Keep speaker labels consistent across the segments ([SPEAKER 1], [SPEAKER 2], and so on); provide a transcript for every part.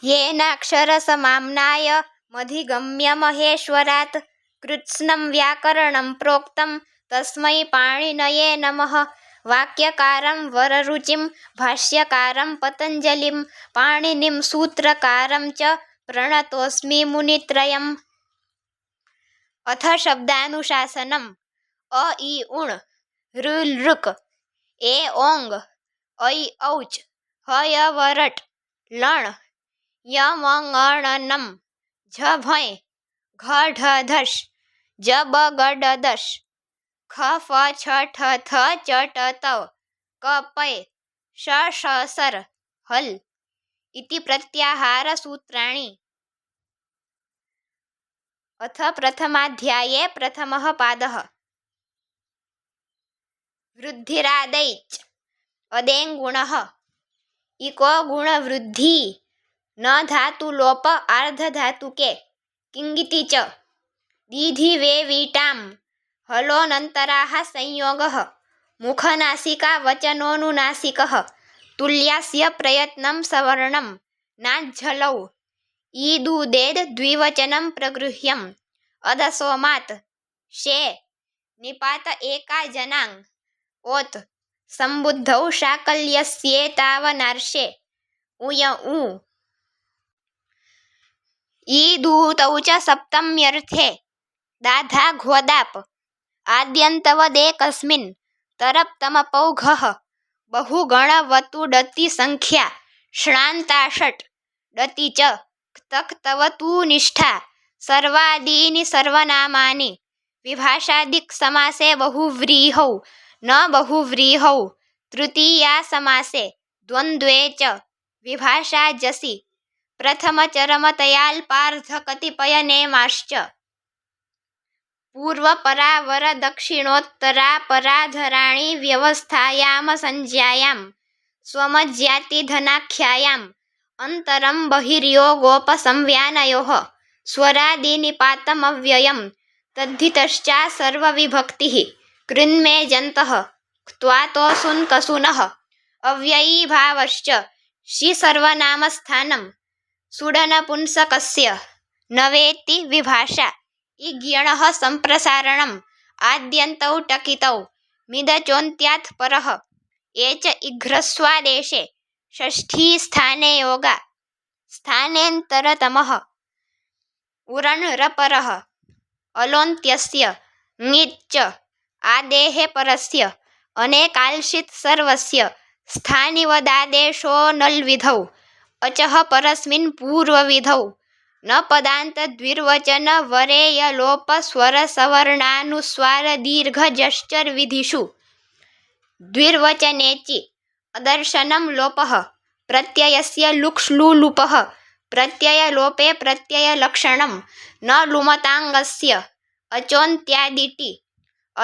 [SPEAKER 1] येनाक्षरसमाम्नाय मधिगम्य महेश्वरात् कृत्स्नं व्याकरणं प्रोक्तं तस्मै पाणिनये नमः। वाक्यकारं वररुचिं भाष्यकारं पतञ्जलिं पाणिनिं सूत्रकारं च प्रणतोऽस्मि मुनित्रयम्। अथ शब्दानुशासनम्। अ इ उण् ऋ लृक् ए ओङ् ऐ औच् हय वरट् लण् यमङणनं झ भञ् घ ढ धश् ज ब ग ड दश् ख फ छ ठ थ च ट त क पै श ष सर् हल् इति प्रत्याहारसूत्राणि। अथ प्रथमाध्याये प्रथमः पादः। वृद्धिरादैच् अदेङ्गुणः। इको गुण वृद्धि न धातु लोप आर्धधातुके किङिति च दीधि वे वीटां हलोनन्तराः संयोगः मुखनासिका वचनोनुनासिकः तुल्यास्य प्रयत्नं सवर्णं नाज्झलौ ईदुदेद् द्विवचनं प्रगृह्यम् अदसोमात् शे निपात एका जनाङ् ओत् सम्बुद्धौ शाकल्यस्येतावनार्षे उय उ ईदूतौ च सप्तम्यर्थे दाधा घोदाप आद्यन्तवदेकस्मिन् तरप्तमपौघः बहुगणवतु डति संख्या श्नान्ताषट् डति च क्तक्तवतु निष्ठा सर्वादीनि सर्वनामानि विभाषादिक् समासे बहुव्रीहौ न बहुव्रीहौ तृतीया समासे द्वन्द्वे च विभाषाजसि प्रथमचरमतयाल्पार्धकतिपयनेमाश्च पूर्वपरावरदक्षिणोत्तरापराधराणि व्यवस्थायामसंज्ञायां स्वमज्जातिधनाख्यायाम् अन्तरं बहिर्योगोपसंव्यानयोः स्वरादिनिपातमव्ययं तद्धितश्चा सर्वविभक्तिः कृन्मेजन्तः क्त्वातोऽसुन्कसुनः अव्ययीभावश्च शि सर्वनामस्थानं सुडनपुंसकस्य न वेत्ति विभाषा इज्ञणः सम्प्रसारणम् आद्यन्तौ टकितौ मिदचोन्त्यात् परः ये च इघ्रस्वादेशे षष्ठीस्थाने योगा स्थानेन्तरतमः उरण्रपरः अलोन्त्यस्य ङिच्च आदेः परस्य अनेकाल्शित् सर्वस्य स्थानिवदादेशो नल्विधौ अचः परस्मिन् पूर्वविधौ न पदान्तद्विर्वचन वरेयलोपस्वरसवर्णानुस्वारदीर्घजश्चर्विधिषु द्विर्वचनेचि अदर्शनं लोपः प्रत्ययस्य लुक्ष्लुलुपः प्रत्ययलोपे प्रत्ययलक्षणं न लुमताङ्गस्य अचोन्त्यादिति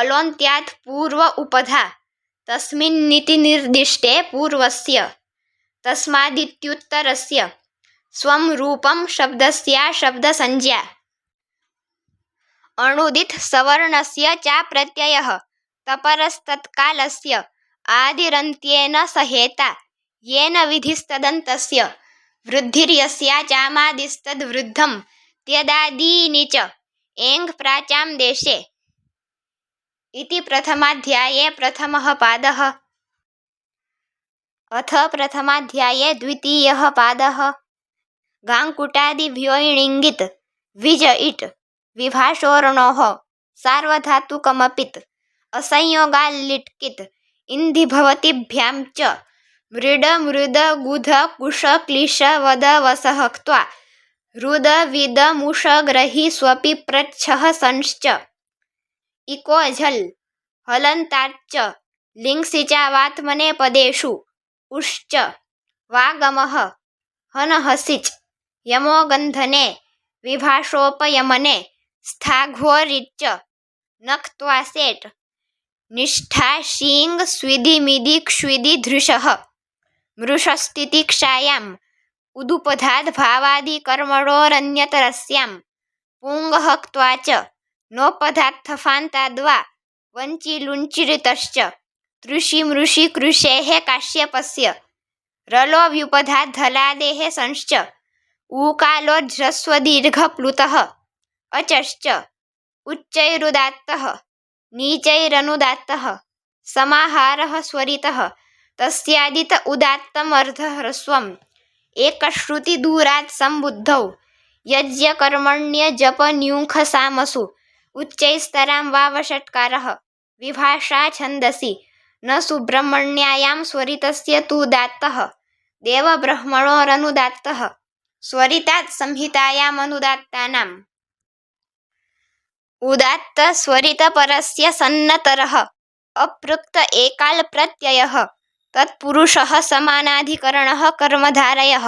[SPEAKER 1] अलोन्त्यात् पूर्व उपधा तस्मिन्निति निर्दिष्टे पूर्वस्य तस्मादित्युत्तरस्य स्वं रूपं शब्दस्या शब्दसंज्ञा अणुदित् सवर्णस्य चा प्रत्ययः तपरस्तत्कालस्य आदिरन्त्येन सहेता येन विधिस्तदन्तस्य वृद्धिर्यस्या चामादिस्तद्वृद्धं त्यदादीनि च एङ् प्राचां देशे इति प्रथमाध्याये प्रथमः पादः। अथ प्रथमाध्याये द्वितीयः पादः। गाङ्कुटादिभ्यो णिङ्गित् विज इट् विभाषोर्णोः सार्वधातुकमपित् असंयोगाल्लिट्कित् इन्धिभवतिभ्यां च मृड मृद गुध कुश क्लिश वद वसः क्त्वा रुद विद मुष ग्रहि स्वपि प्रच्छः संश्च इको झल् हलन्ताच्च लिङ्सिचावात्मनेपदेषु उश्च वागमः हनहसिच् यमोगन्धने विभाषोपयमने स्थाघ्वोरिच्च नक्त्वासेट् निष्ठा शीङ् स्विदिमिदि क्ष्विदि धृषः मृषस्तितिक्षायाम् उदुपधाद् भावादिकर्मणोरन्यतरस्यां पुङ्गः क्त्वा च नोपधात्थफान्ताद्वा वञ्चि लुञ्चिरितश्च तृषि मृषि कृषेः काश्यपस्य रलो व्युपधाद्धलादेः संश्च ऊकालोज्ह्रस्वदीर्घप्लुतः अचश्च उच्चैरुदात्तः नीचैरनुदात्तः समाहारः स्वरितः तस्यादित उदात्तमर्धह्रस्वम् एकश्रुतिदूरात् सम्बुद्धौ यज्ञकर्मण्यजपन्यूखसामसु उच्चैस्तरां वावषट्कारः विभाषा छन्दसि न सुब्रह्मण्यायां स्वरितस्य तूदात्तः देवब्रह्मणोरनुदात्तः स्वरितात् संहितायामनुदात्तानाम् उदात्तस्वरितपरस्य सन्नतरः अपृक्त एकाल्प्रत्ययः तत्पुरुषः समानाधिकरणः कर्मधारयः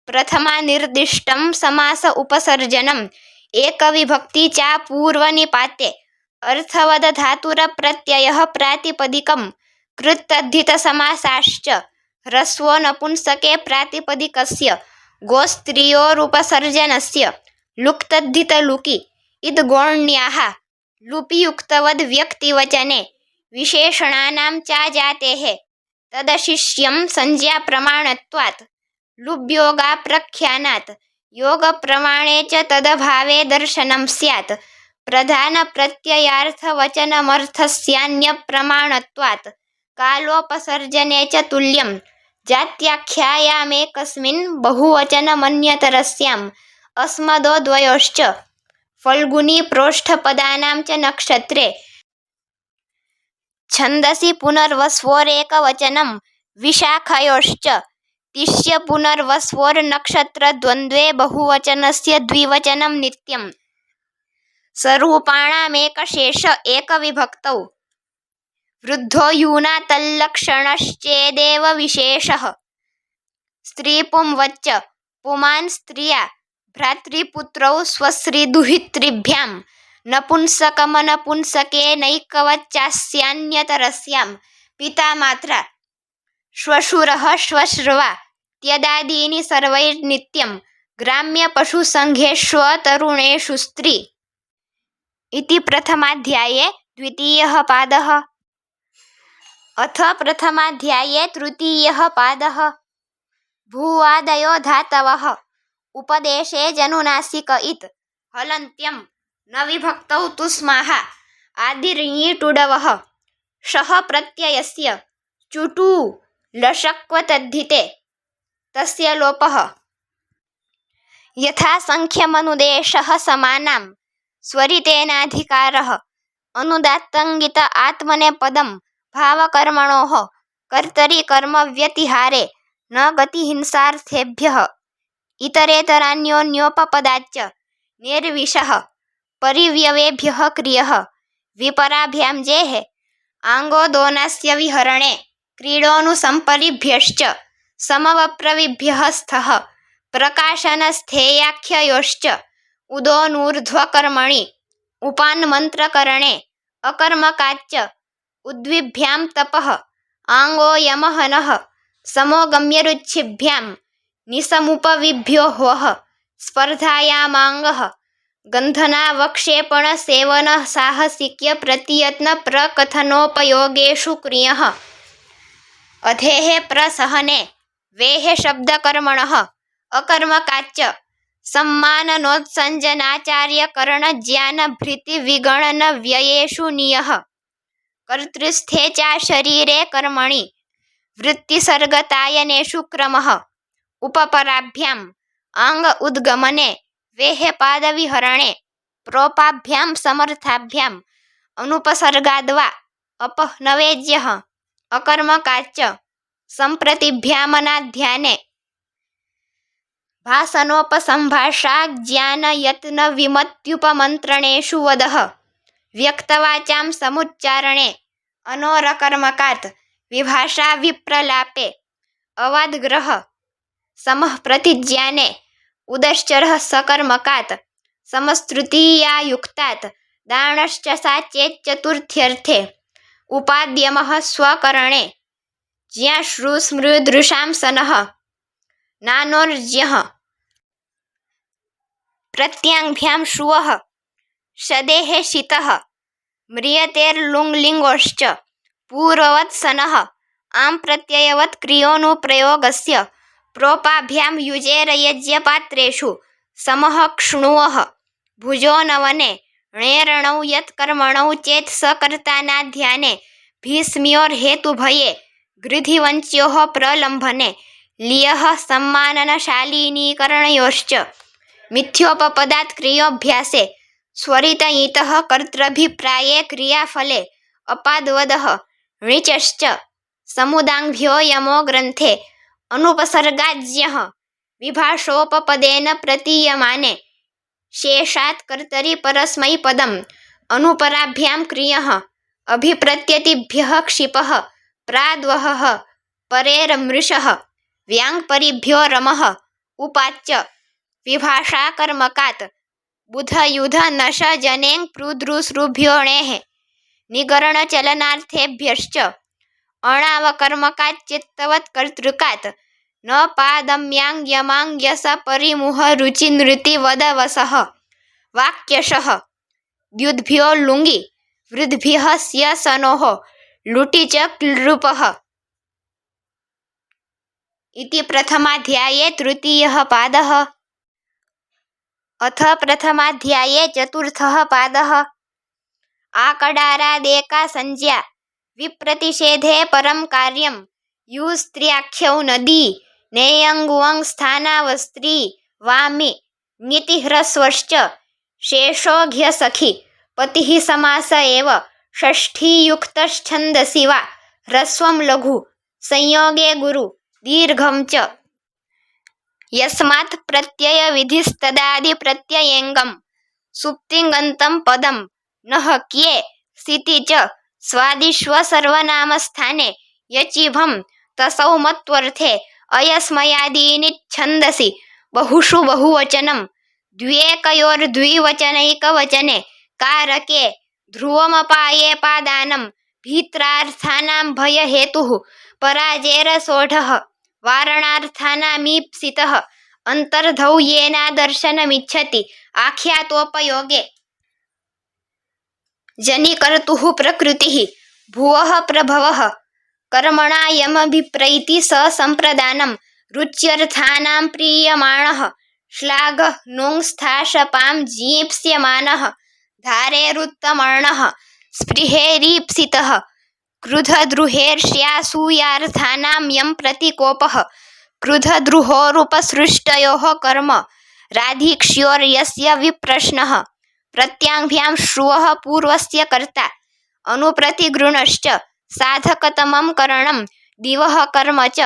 [SPEAKER 1] प्रथमानिर्दिष्टं समास उपसर्जनम् एकविभक्ति चा पूर्वनिपाते अर्थवदधातुरप्रत्ययः प्रातिपदिकं कृत्तद्धितसमासाश्च ह्रस्वो नपुंसके प्रातिपदिकस्य गोस्त्रियोरुपसर्जनस्य लुक्तद्धितलुकि इद्गोण्याः लुपियुक्तवद्व्यक्तिवचने विशेषणानां चा जातेः तदशिष्यं संज्ञाप्रमाणत्वात् लुब्योगाप्रख्यानात् योगप्रमाणे च तदभावे दर्शनं स्यात् प्रधानप्रत्ययार्थवचनमर्थस्यान्यप्रमाणत्वात् कालोपसर्जने च तुल्यं जात्याख्यायामेकस्मिन् बहुवचनमन्यतरस्याम् अस्मदोद्वयोश्च फल्गुनी प्रोष्ठपदानां च नक्षत्रे छन्दसि पुनर्वस्वोरेकवचनं विशाखयोश्च तिष्यपुनर्वस्वोर्नक्षत्रद्वन्द्वे बहुवचनस्य द्विवचनं नित्यम् स्वरूपाणामेकशेष एकविभक्तौ वृद्धो यूना तल्लक्षणश्चेदेव विशेषः स्त्रीपुंवच्च पुमान् स्त्रिया भ्रातृपुत्रौ स्वश्रीदुहितृभ्यां नपुंसकमनपुंसकेनैकवच्चास्यान्यतरस्यां पिता मात्रा श्वशुरः श्वश्रवा त्यदादीनि सर्वैर्नित्यं ग्राम्यपशुसङ्घेष्वतरुणेषु स्त्री इति प्रथमाध्याये द्वितीयः पादः। अथ प्रथमाध्याये तृतीयः पादः। भूवादयो धातवः उपदेशे जनुनासिक इत् हलन्त्यं न विभक्तौ तुस्माः आदिर्ञीटुडवः शः प्रत्ययस्य चुटू लशक्वतद्धिते तस्य लोपः यथा संख्यमनुदेशः समानां स्वरितेनाधिकारः अनुदात्तङ्गित आत्मनेपदं भावकर्मणोः कर्तरि कर्मव्यतिहारे न गतिहिंसार्थेभ्यः इतरेतरान्योन्योपपदाच्च निर्विशः परिव्यवेभ्यः क्रियः विपराभ्यां जेः आङ्गोदोनास्य विहरणे क्रीडोऽनुसम्परिभ्यश्च समवप्रविभ्यः स्थः प्रकाशनस्थेयाख्ययोश्च उदोनूर्ध्वकर्मणि उपान्मन्त्रकरणे अकर्मकाच्च उद्विभ्यां तपः आङ्गो यमहनः समोगम्यरुच्छिभ्यां निसमुपविभ्यो ह्वः स्पर्धायामाङ्गः गन्धनावक्षेपणसेवनसाहसिक्यप्रतियत्नप्रकथनोपयोगेषु क्रियः अधेः प्रसहने वेः शब्दकर्मणः अकर्मकाच्च सम्माननोत्सञ्जनाचार्यकरणज्ञानभृतिविगणनव्ययेषु नियः कर्तृस्थे च शरीरे कर्मणि वृत्तिसर्गतायनेषु क्रमः उपपराभ्याम् आङ्ग उद्गमने वेः पादविहरणे प्रोपाभ्यां समर्थाभ्याम् अनुपसर्गाद्वा अपह्नवेज्यः अकर्मकाच्च सम्प्रतिभ्यामनाध्याने भासनोपसम्भाषाज्ञानयत्नविमत्युपमन्त्रणेषु वदः व्यक्तवाचां समुच्चारणे अनोरकर्मकात् विभाषा विप्रलापे अवाद्ग्रह समः प्रतिज्ञाने उदश्चरः सकर्मकात् समस्तृतीयायुक्तात् दाणश्च सा चेच्चतुर्थ्यर्थे उपाद्यमः स्वकरणे ज्ञाश्रुस्मृदृशां सनः नानोर्ज्यः प्रत्याङ्भ्यां श्रुवः शदेः शितः म्रियतेर्लुङ्लिङ्गोश्च पूर्ववत् सनः आं प्रत्ययवत् क्रियोनुप्रयोगस्य प्रोपाभ्यां युजेरयज्ञपात्रेषु समः क्ष्णुवः भुजो नवने णेरणौ यत्कर्मणौ चेत् सकर्तानाध्याने भीष्म्योर्हेतुभये गृधिवंच्योः प्रलम्भने लियः सम्माननशालिनीकरणयोश्च मिथ्योपपदात् क्रियोऽभ्यासे स्वरितयितः कर्तृभिप्राये क्रियाफले अपादवदः णिचश्च समुदाङ्भ्यो यमो ग्रन्थे अनुपसर्गाज्ञः विभाषोपपदेन प्रतीयमाने शेषात् कर्तरि परस्मैपदम् अनुपराभ्यां क्रियः अभिप्रत्यतिभ्यः क्षिपः प्राद्वहः परेर्मृषः व्याङ्परिभ्यो रमः उपाच्य विभाषाकर्मकात् बुधयुधनशजनेङ् प्रुद्रुसृभ्यो णेः निगरणचलनार्थेभ्यश्च अणावकर्मकाच्चित्तवत्कर्तृकात् न पादम्याङ्यमाङ्यसपरिमुहरुचिनृतिवदवसः वाक्यशः द्युद्भ्यो लुङि वृद्भ्यः स्यसनोः लुटि च क्लृपः। इति प्रथमाध्याये तृतीयः पादः। अथ प्रथमाध्याये चतुर्थः पादः। आकडारादेका संज्ञा विप्रतिषेधे परं कार्यं युस्त्र्याख्यौ नदी नेयङ्गुवं स्थानावस्त्री वामि ङितिह्रस्वश्च शेषोऽघ्यसखि पतिः समास एव षष्ठीयुक्तश्छन्दसि वा ह्रस्वं लघु संयोगे गुरु दीर्घं च यस्मात् प्रत्ययविधिस्तदादिप्रत्ययेङ्गं सुप्तिङन्तं पदं नः क्ये स्थिति च स्वादिष्व सर्वनामस्थाने यचिभं तसौ मत्वर्थे अयस्मयादीनिच्छन्दसि बहुषु बहुवचनं द्व्येकयोर्द्विवचनैकवचने कारके ध्रुवमपाये पादानं भीत्रार्थानां भयहेतुः पराजेरसोढः वारणार्थानामीप्सितः अन्तर्धौ येनादर्शनमिच्छति आख्यातोपयोगे जनिकर्तुः प्रकृतिः भुवः प्रभवः कर्मणायमभिप्रैति ससम्प्रदानं रुच्यर्थानां प्रीयमाणः श्लाघः नुङ्स्थाशपां जीप्स्यमानः धारेरुत्तमर्णः स्पृहेरीप्सितः क्रुधद्रुहेर्ष्यासूयार्थानां यं प्रतिकोपः क्रुधद्रुहोरुपसृष्टयोः कर्म राधिक्ष्योर्यस्य विप्रश्नः प्रत्याङ्भ्यां श्रुवः पूर्वस्य कर्ता अनुप्रतिगृणश्च साधकतमं करणं दिवः कर्म च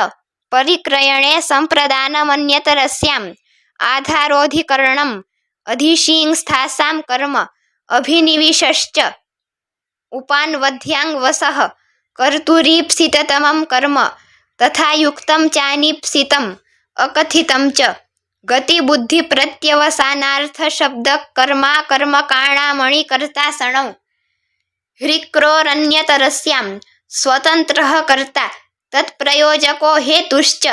[SPEAKER 1] परिक्रयणे सम्प्रदानमन्यतरस्याम् आधारोऽधिकरणम् अधिशींस्थासां कर्म अभिनिविशश्च उपान्वध्याङ्वसः कर्तुरीप्सिततमं कर्म तथा युक्तं चानीप्सितम् अकथितं च गतिबुद्धिप्रत्यवसानार्थशब्दकर्माकर्मकाणामणिकर्तासणौ ह्रीक्रोरन्यतरस्यां स्वतन्त्रः कर्ता तत्प्रयोजको हेतुश्च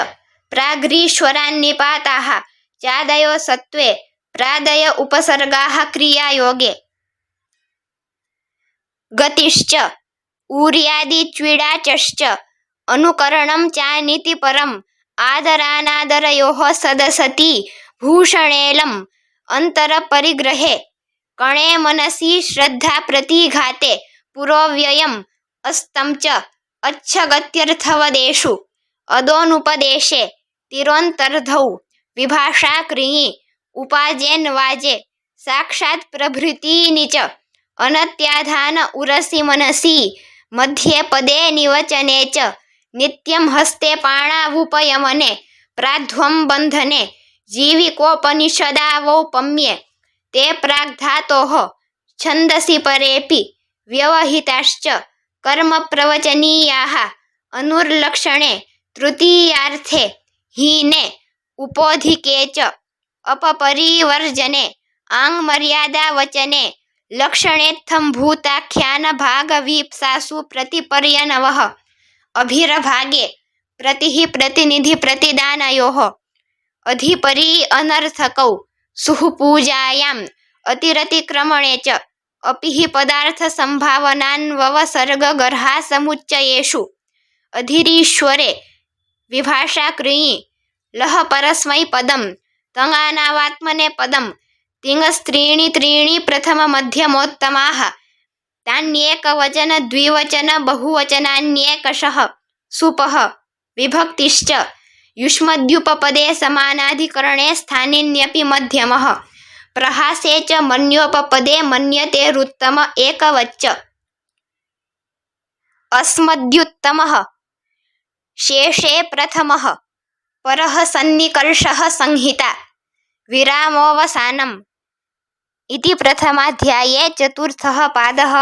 [SPEAKER 1] प्राग्रीश्वरान्निपाताः चादयो सत्त्वे प्रादय उपसर्गाः क्रियायोगे गतिश्च ऊर्यादिच्विडाचश्च अनुकरणं चानिति परम् आदरानादरयोः सदसति भूषणेलम् अन्तरपरिग्रहे कणे मनसि श्रद्धाप्रतिघाते पुरोव्ययम् अस्तं च अच्छगत्यर्थवदेषु अदोनुपदेशे तिरोन्तर्धौ विभाषा क्रियि उपाजेन्वाजे साक्षात् प्रभृतीनि च अनत्याधान उरसि मनसि मध्ये पदे निवचने च नित्यं हस्ते पाणावुपयमने प्राध्वं बन्धने जीविकोपनिषदावौपम्ये ते प्राग्धातोः छन्दसि परेऽपि व्यवहिताश्च कर्मप्रवचनीयाः अनुर्लक्षणे तृतीयार्थे हीने उपोधिके च अपपरिवर्जने आङ्मर्यादावचने लक्षणेत्थम्भूताख्यानभागवीप्सासु प्रतिपर्यनवः अभिरभागे प्रतिः प्रतिनिधिप्रतिदानयोः अधिपरि अनर्थकौ सुःपूजायाम् अतिरतिक्रमणे च अपि हि पदार्थसम्भावनान्ववसर्गगर्हासमुच्चयेषु अधिरीश्वरे विभाषा क्रियि लः परस्मै पदं तङानावात्मनेपदं तिङस्त्रीणि त्रीणि प्रथममध्यमोत्तमाः तान्येकवचन द्विवचन बहुवचनान्येकशः सुपः विभक्तिश्च युष्मद्युपपदे समानाधिकरणे स्थानिन्यपि मध्यमः प्रहासे च मन्योपपदे मन्यतेरुत्तम एकवच्च अस्मद्युत्तमः शेषे प्रथमः परः सन्निकर्षः संहिता विरामोऽवसानम् इति प्रथमाध्याये चतुर्थः पादः।